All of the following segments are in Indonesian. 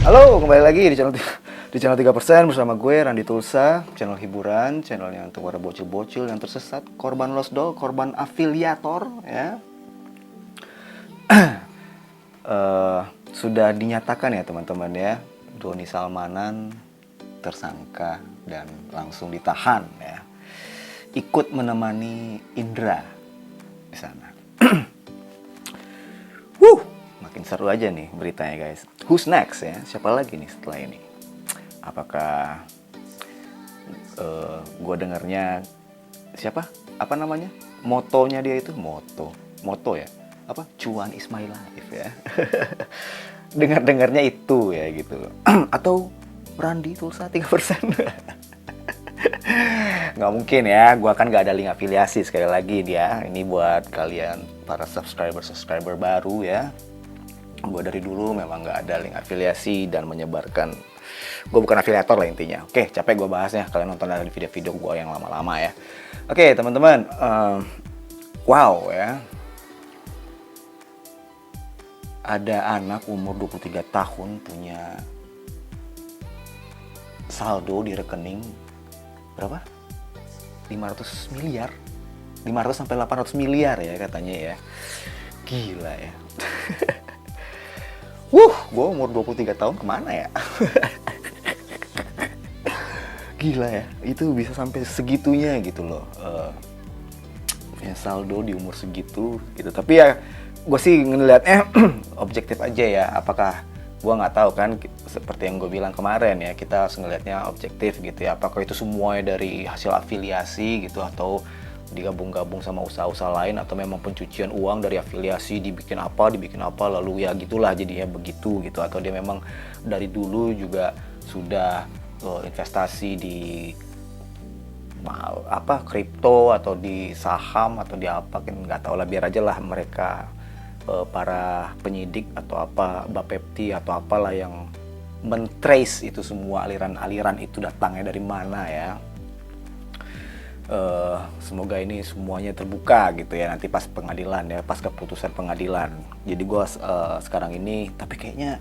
Halo, kembali lagi di channel 3% bersama gue Randy Tulsa, channel hiburan, channel yang untuk para bocil-bocil yang tersesat, korban lost doll, korban afiliator, ya. Sudah dinyatakan ya teman-teman ya, Doni Salmanan tersangka dan langsung ditahan ya. Ikut menemani Indra di sana. Makin seru aja nih beritanya guys. Who's next ya? Siapa lagi nih setelah ini? Apakah gue dengarnya siapa? Apa namanya? Motonya dia itu moto ya? Apa? Cuan is my life ya. Dengarnya itu ya gitu. Atau Randy Tulsa 3%. Nggak mungkin ya, gue kan nggak ada link afiliasi sekali lagi dia. Ini buat kalian para subscriber baru ya. Gue dari dulu memang nggak ada link afiliasi dan menyebarkan. Gue bukan afiliator lah intinya. Oke, capek gue bahasnya. Kalian nonton dari video-video gue yang lama-lama ya. Oke, teman-teman. Wow ya. Ada anak umur 23 tahun punya saldo di rekening berapa? 500 miliar. 500 sampai 800 miliar ya katanya ya. Gila ya. Gue umur 23 tahun kemana ya? Gila ya, itu bisa sampai segitunya gitu loh. Ya saldo di umur segitu gitu. Tapi ya gue sih ngeliatnya objektif aja ya. Apakah gue nggak tahu kan, seperti yang gue bilang kemarin ya, kita harus ngelihatnya objektif gitu ya. Apakah itu semuanya dari hasil afiliasi gitu, atau digabung-gabung sama usaha-usaha lain, atau memang pencucian uang dari afiliasi, dibikin apa lalu ya gitulah jadinya begitu gitu, atau dia memang dari dulu juga sudah investasi di apa kripto atau di saham atau di apa kan nggak tahu lah, biar aja lah mereka para penyidik atau apa Bapepti atau apalah yang mentrace itu semua aliran-aliran itu datangnya dari mana ya. Semoga ini semuanya terbuka gitu ya nanti pas pengadilan ya, pas keputusan pengadilan. Jadi gue sekarang ini tapi kayaknya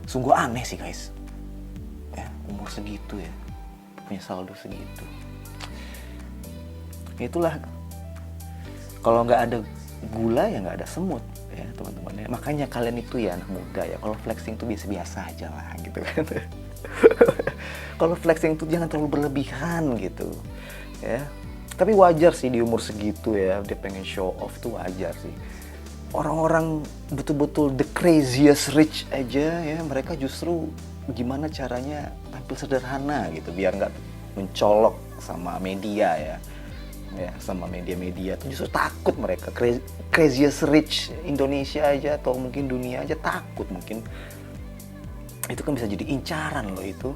sungguh aneh sih guys ya, umur segitu ya punya saldo segitu. Itulah, kalau nggak ada gula ya nggak ada semut ya teman-teman ya. Makanya kalian itu ya anak muda ya, kalau flexing tuh biasa-biasa aja lah gitu kan. Kalau flexing tuh jangan terlalu berlebihan gitu ya. Tapi wajar sih di umur segitu ya, dia pengen show off tuh wajar sih. Orang-orang betul-betul the craziest rich aja ya, mereka justru gimana caranya tampil sederhana gitu biar nggak mencolok sama media ya. Ya sama media-media tuh justru takut mereka. Craziest rich Indonesia aja atau mungkin dunia aja takut, mungkin itu kan bisa jadi incaran loh itu.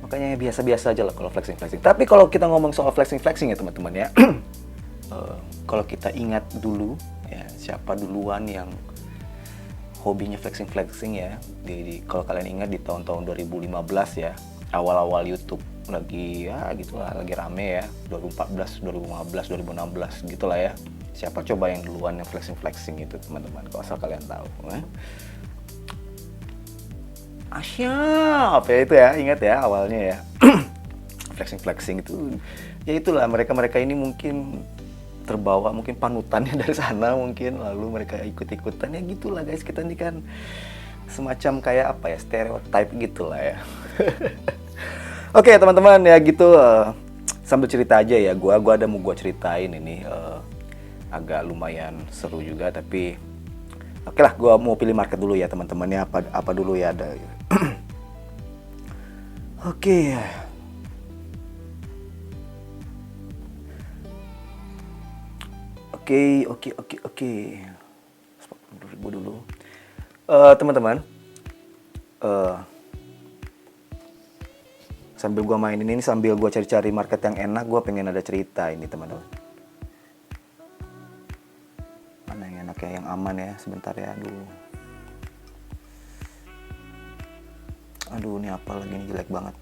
Makanya biasa-biasa aja lah kalau flexing. Tapi kalau kita ngomong soal flexing ya teman-teman ya, kalau kita ingat dulu ya, siapa duluan yang hobinya flexing ya, kalau kalian ingat di tahun-tahun 2015 ya, awal-awal YouTube lagi ya gitulah, lagi rame ya, 2014, 2015, 2016 gitulah ya. Siapa coba yang duluan yang flexing itu teman-teman, kalau asal kalian tahu ya. Asya, apa ya itu ya, ingat ya awalnya ya. flexing itu ya itulah, mereka ini mungkin terbawa, mungkin panutannya dari sana mungkin, lalu mereka ikut-ikutan ya gitulah guys. Kita ini kan semacam kayak apa ya, stereotype gitulah ya. Oke teman-teman ya gitu, sambil cerita aja ya, gua ada mau ceritain ini, agak lumayan seru juga tapi oke lah, gua mau pilih market dulu ya teman-teman ya, apa dulu ya ada. Oke. Oke. Gue dulu. Teman-teman, sambil gue mainin ini, sambil gue cari-cari market yang enak, gue pengen ada cerita ini teman-teman. Mana yang enak ya, yang aman ya, sebentar ya, aduh ini apa lagi, ini jelek banget.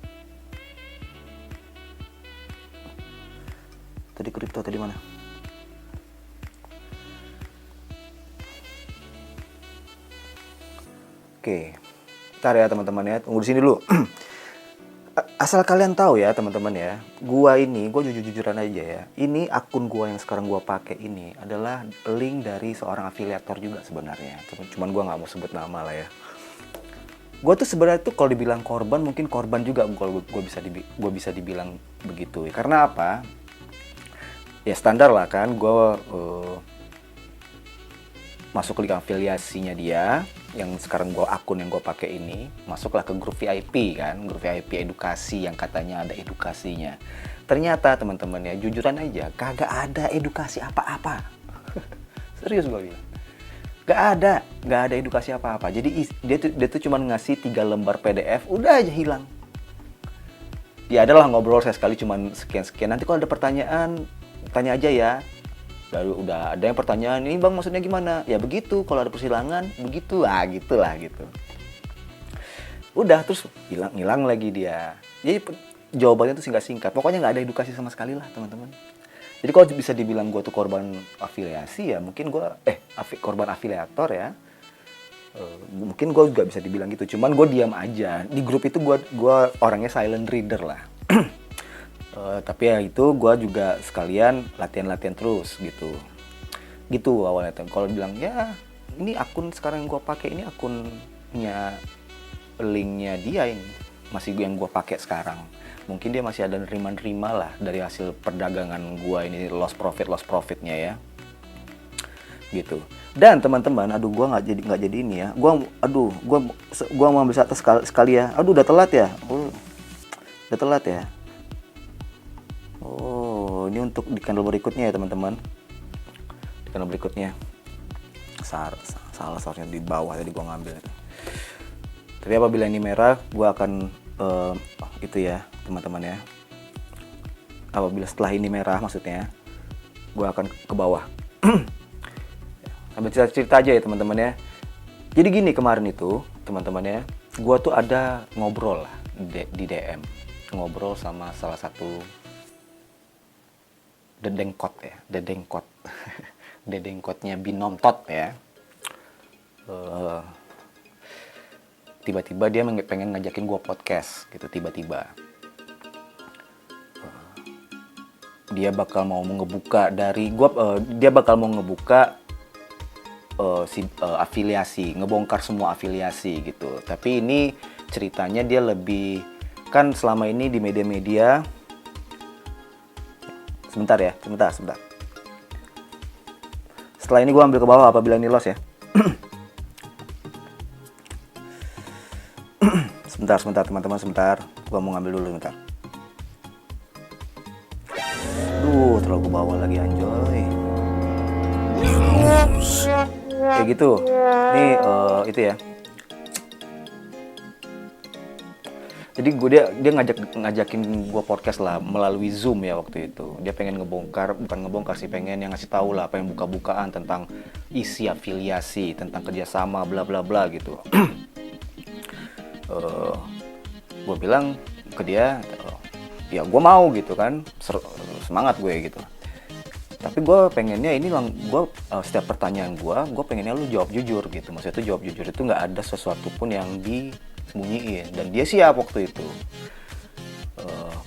Tadi kripto tadi mana? Oke. Ntar ya teman-teman ya, tunggu di sini dulu. Asal kalian tahu ya teman-teman ya, gua jujur-jujuran aja ya. Ini akun gua yang sekarang gua pakai ini adalah link dari seorang afiliator juga sebenarnya. Cuman gua nggak mau sebut nama lah ya. Gua tuh sebenarnya tuh kalau dibilang korban, mungkin korban juga kalau gua bisa dibilang begitu. Karena apa? Ya standar lah kan, gua masuk link afiliasinya dia, yang sekarang akun yang gue pakai ini, masuklah ke grup VIP kan, grup VIP edukasi yang katanya ada edukasinya. Ternyata teman-teman ya, jujuran aja, kagak ada edukasi apa-apa. Serius gue bilang, gak ada edukasi apa-apa. Jadi dia tuh cuma ngasih 3 lembar PDF, udah aja hilang. Ya adalah ngobrol saya sekali cuman sekian-sekian. Nanti kalau ada pertanyaan, tanya aja ya. Lalu udah ada yang pertanyaan, ini bang maksudnya gimana? Ya begitu, kalau ada persilangan begitu lah, gitulah gitu. Udah terus hilang lagi dia. Jadi jawabannya tuh singkat-singkat. Pokoknya nggak ada edukasi sama sekali lah teman-teman. Jadi kalau bisa dibilang gue tuh korban afiliasi ya, mungkin gue korban afiliator ya. Mungkin gue juga bisa dibilang gitu. Cuman gue diam aja. Di grup itu gue orangnya silent reader lah. Tapi ya itu gue juga sekalian latihan terus gitu awalnya. Kalau bilang ya ini akun sekarang yang gue pakai ini akunnya, linknya dia ini masih yang gue pakai sekarang. Mungkin dia masih ada nerima lah dari hasil perdagangan gue ini, loss profitnya ya gitu. Dan teman-teman, gue nggak jadi ini ya, gue mau ambil satu sekali ya. Udah telat ya. Ini untuk di channel berikutnya ya teman-teman. Di channel berikutnya. Salah seharusnya di bawah tadi gua ngambil itu. Tapi apabila ini merah, gua akan itu ya teman-teman ya. Apabila setelah ini merah maksudnya, gua akan ke bawah. Sambil cerita aja ya teman-teman ya. Jadi gini kemarin itu teman-teman ya, gua tuh ada ngobrol lah di DM. Ngobrol sama salah satu dedengkotnya Binom Tot ya. Tiba-tiba dia pengen ngajakin gue podcast gitu, tiba-tiba dia bakal mau ngebuka dari gue, dia bakal mau ngebuka afiliasi, ngebongkar semua afiliasi gitu. Tapi ini ceritanya dia lebih, kan selama ini di media-media. Sebentar. Setelah ini gue ambil ke bawah apabila ini loss ya. Sebentar teman-teman, sebentar. Gue mau ngambil dulu bentar. Terlalu ke bawah lagi anjoy. Kayak gitu. Ini itu ya. Jadi dia ngajakin gue podcast lah melalui Zoom ya waktu itu. Dia pengen bukan ngebongkar sih, pengen yang ngasih tahu lah, pengen buka-bukaan tentang isi afiliasi, tentang kerjasama, bla bla bla gitu. Gue bilang ke dia, ya gue mau gitu kan, semangat gue gitu. Tapi gue pengennya ini setiap pertanyaan gue pengennya lu jawab jujur gitu. Maksudnya itu jawab jujur itu nggak ada sesuatu pun yang disembunyiin, dan dia siap waktu itu.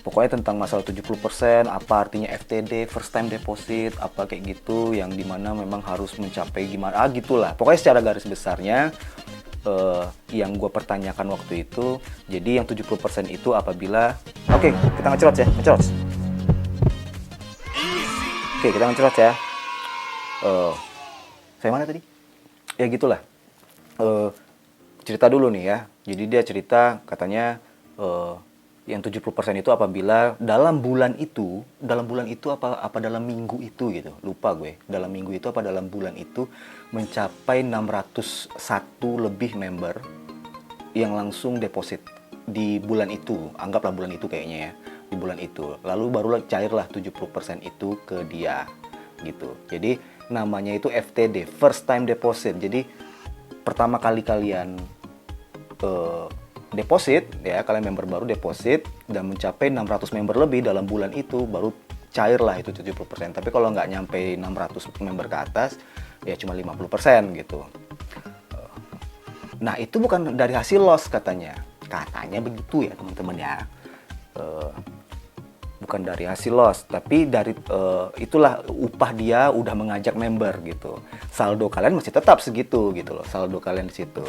Pokoknya tentang masalah 70%, apa artinya FTD, first time deposit, apa kayak gitu, yang dimana memang harus mencapai gimana, gitulah. Pokoknya secara garis besarnya yang gue pertanyakan waktu itu, jadi yang 70% itu apabila, oke, kita ngecrot ya. Oke, kita ngecrot ya. Saya mana tadi? Ya gitulah. Cerita dulu nih ya. Jadi dia cerita katanya yang 70% itu apabila dalam bulan itu apa dalam minggu itu gitu. Lupa gue. Dalam minggu itu apa dalam bulan itu mencapai 601 lebih member yang langsung deposit di bulan itu. Anggaplah bulan itu kayaknya ya. Di bulan itu. Lalu barulah cairlah 70% itu ke dia gitu. Jadi namanya itu FTD, first time deposit. Jadi pertama kali kalian deposit ya, kalian member baru deposit dan mencapai 600 member lebih dalam bulan itu, baru cair lah itu 70%. Tapi kalau nggak nyampe 600 member ke atas ya cuma 50% gitu. Nah, itu bukan dari hasil loss katanya. Katanya begitu ya, teman-teman ya. Bukan dari hasil loss, tapi dari itulah upah dia udah mengajak member gitu. Saldo kalian masih tetap segitu gitu loh, saldo kalian di situ.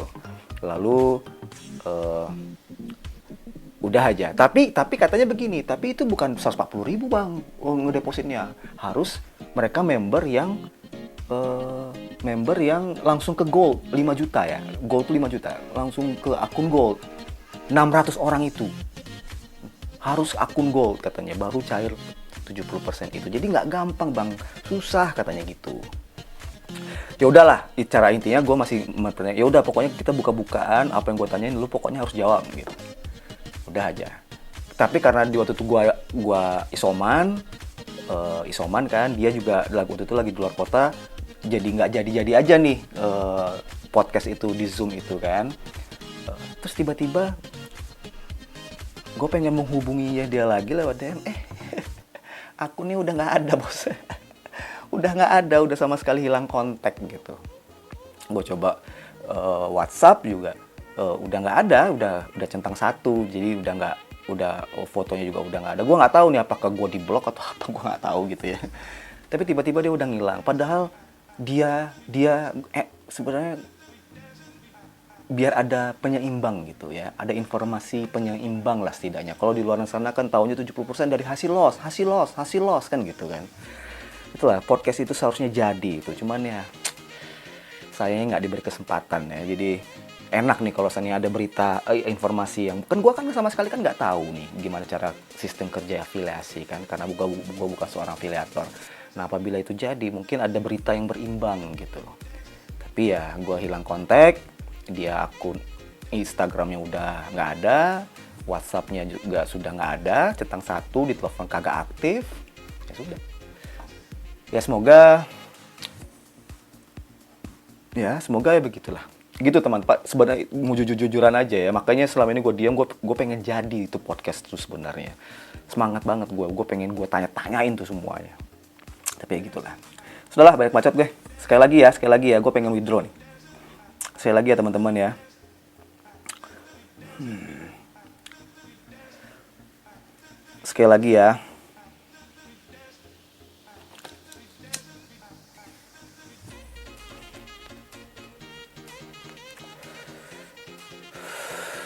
Lalu udah aja. Tapi katanya begini, tapi itu bukan 140.000 bang, ngedepositnya. Harus mereka member yang langsung ke gold 5 juta ya. Gold tuh 5 juta, langsung ke akun gold. 600 orang itu harus akun gold katanya, baru cair 70% itu. Jadi nggak gampang bang, susah katanya gitu. Ya udahlah, cara intinya gue masih bertanya, ya udah pokoknya kita buka-bukaan, apa yang gue tanyain lu pokoknya harus jawab gitu. Udah aja. Tapi karena di waktu itu gua isoman kan, dia juga waktu itu lagi di luar kota, jadi nggak jadi aja nih podcast itu di Zoom itu kan. Terus tiba-tiba gue pengen menghubungi dia lagi lewat DM, aku nih udah nggak ada bos. udah sama sekali hilang kontak gitu. Gue coba WhatsApp juga udah nggak ada, udah centang satu, jadi udah fotonya juga udah nggak ada. Gue nggak tahu nih apakah gue di blok atau apa, gue nggak tahu gitu ya. Tapi tiba-tiba dia udah ngilang, padahal dia sebenarnya biar ada penyeimbang gitu ya, ada informasi penyeimbang lah setidaknya. Kalau di luar sana kan tahunya 70% dari hasil loss kan gitu kan. Itulah podcast itu seharusnya jadi itu, cuman ya sayangnya nggak diberi kesempatan ya. Jadi enak nih kalau misalnya ada berita informasi yang kan gue kan sama sekali kan nggak tahu nih gimana cara sistem kerja afiliasi kan, karena gue bukan seorang afiliator. Nah apabila itu jadi mungkin ada berita yang berimbang gitu. Tapi ya gue hilang kontak, dia akun Instagramnya udah nggak ada, WhatsAppnya juga sudah nggak ada, centang satu, di telepon kagak aktif, ya sudah. Ya semoga ya begitulah. Gitu teman, Pak, sebenarnya mau jujur-jujuran aja ya, makanya selama ini gue diam, gue pengen jadi itu podcast tuh sebenarnya. Semangat banget gue pengen gue tanya-tanyain tuh semuanya. Tapi ya gitulah. Sudahlah, banyak bacot gue. Sekali lagi ya, gue pengen withdraw nih. Sekali lagi ya teman-teman ya. Sekali lagi ya.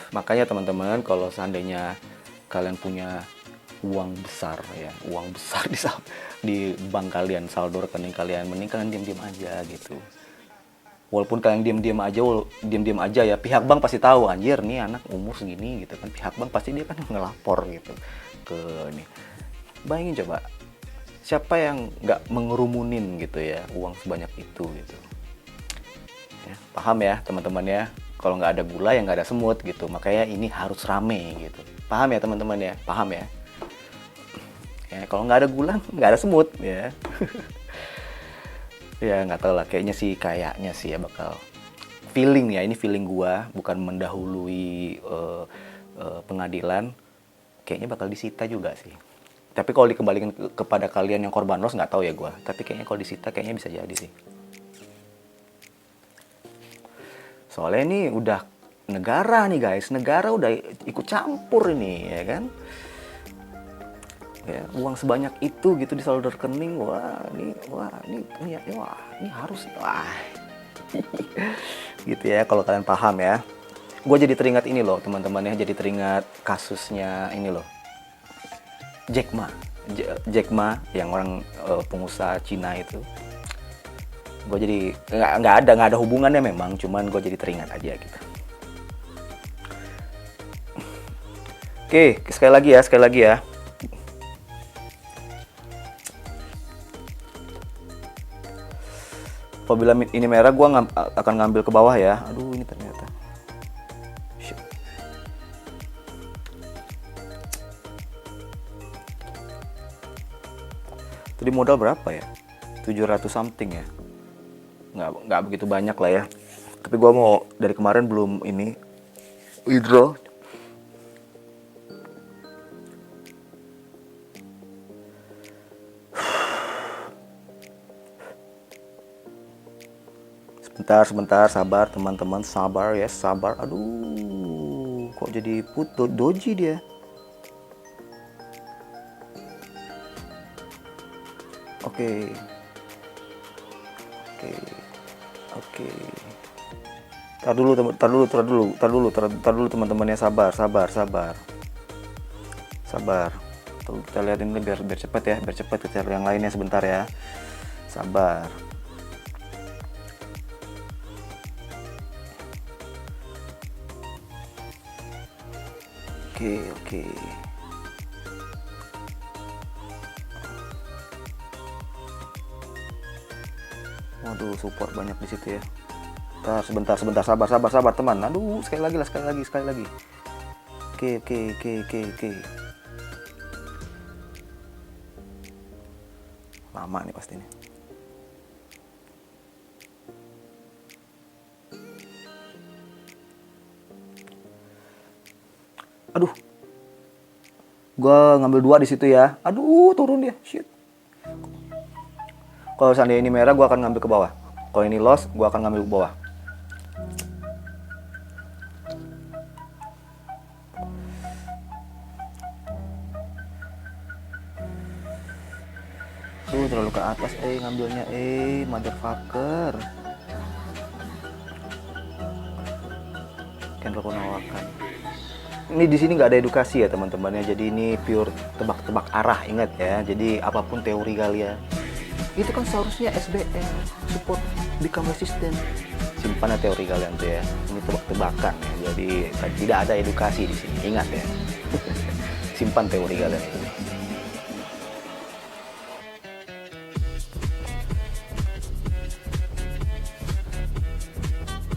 Makanya teman-teman, kalau seandainya kalian punya uang besar di bank kalian, saldo rekening kalian, mending kalian diam-diam aja gitu. Walaupun kalian diam-diam aja ya, pihak bank pasti tahu, anjir nih anak umur segini gitu kan. Pihak bank pasti dia kan ngelapor gitu ke ini. Bayangin coba, siapa yang nggak mengerumunin gitu ya uang sebanyak itu gitu. Ya, paham ya teman-teman ya, kalau nggak ada gula ya nggak ada semut gitu, makanya ini harus rame gitu. Paham ya teman-teman ya, paham ya. Ya kalau nggak ada gula nggak ada semut ya. Ya nggak tahu lah, kayaknya sih ya bakal feeling ya, ini feeling gua, bukan mendahului pengadilan, kayaknya bakal disita juga sih. Tapi kalau dikembalikan kepada kalian yang korban loss nggak tahu ya gua, tapi kayaknya kalau disita kayaknya bisa jadi sih. Soalnya ini udah negara nih guys, negara udah ikut campur ini ya kan. Ya, uang sebanyak itu gitu di saldo rekening, ini harus gitu ya kalau kalian paham ya. Gue jadi teringat ini loh teman-teman ya, jadi teringat kasusnya ini loh, Jack Ma yang orang pengusaha Cina itu. Gue jadi nggak ada hubungannya memang, cuman gue jadi teringat aja gitu. Oke, sekali lagi ya. Apabila ini merah, gue akan ngambil ke bawah ya. Aduh, ini ternyata. Tadi modal berapa ya? 700 something ya. Nggak begitu banyak lah ya. Tapi gue mau, dari kemarin belum ini withdraw. sebentar, sabar teman-teman, sabar ya, sabar. Aduh, kok jadi doji dia. Oke. Tar dulu teman-temannya, sabar. Tuh, kita lihat ini biar cepat ya, kita lihat yang lainnya sebentar ya. Sabar. Oke. Waduh, support banyak di situ ya. Sebentar, sabar teman. Aduh, sekali lagi. Oke. Lama nih pasti nih. Aduh, gua ngambil 2 di situ ya. Aduh, turun dia. Shit. Kalau seandainya ini merah, gua akan ngambil ke bawah. Kalau ini loss, gua akan ngambil ke bawah. Tuh, terlalu ke atas, ngambilnya, motherfucker. Candle penolakan. Ini di sini nggak ada edukasi ya teman-teman ya. Jadi ini pure tebak-tebak arah, ingat ya. Jadi apapun teori kalian, itu kan seharusnya SBR, support become resistant. Simpan teori kalian tuh ya. Ini tebak-tebakan ya. Jadi tidak ada edukasi di sini. Ingat ya. Simpan teori kalian itu.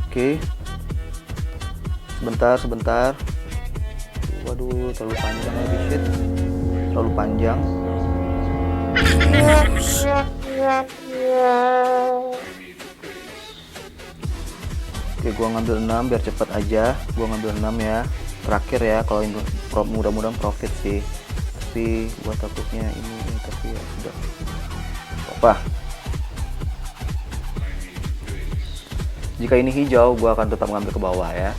Oke. Sebentar. Waduh, terlalu panjang lagi, shit. Terlalu panjang. Oke, gua ngambil 6 biar cepet aja. Gua ngambil 6 ya. Terakhir ya, kalau ini mudah-mudahan profit sih. Tapi gua takutnya ini tapi ya sudah. Apa? Jika ini hijau, gua akan tetap ngambil ke bawah ya.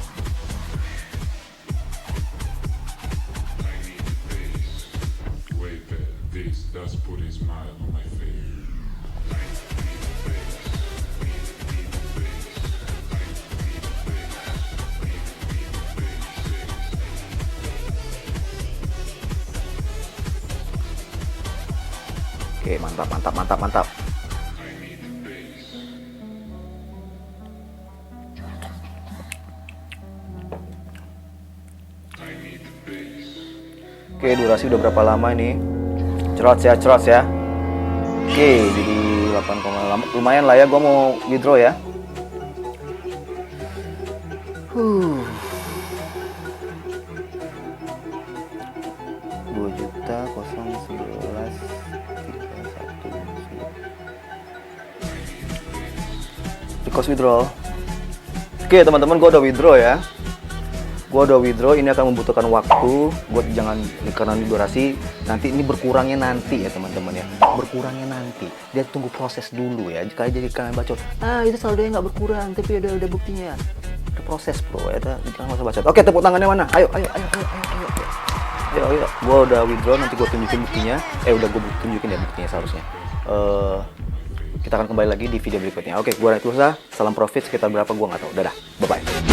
Oke, mantap. Oke, durasi udah berapa lama ini? Cerot ya. Oke, jadi 8,8. Lumayan lah ya, gua mau withdraw ya. 2.011.31. Request withdraw. Oke teman-teman, gue udah withdraw ya. Ini akan membutuhkan waktu. Buat jangan, karena ini durasi, nanti ini berkurangnya nanti ya teman-teman ya. Dia tunggu proses dulu ya. Jika jadi kalian bacot, itu saldonya nggak berkurang, tapi ada buktinya. Ada proses bro, jangan masa bacot. Oke, tepuk tangannya mana? Ayo. Gue udah withdraw, nanti gue tunjukin buktinya. Udah gue tunjukin ya buktinya seharusnya. Kita akan kembali lagi di video berikutnya. Oke, gue Raitusa. Salam profit sekitar berapa gue nggak tahu. Dadah, bye bye.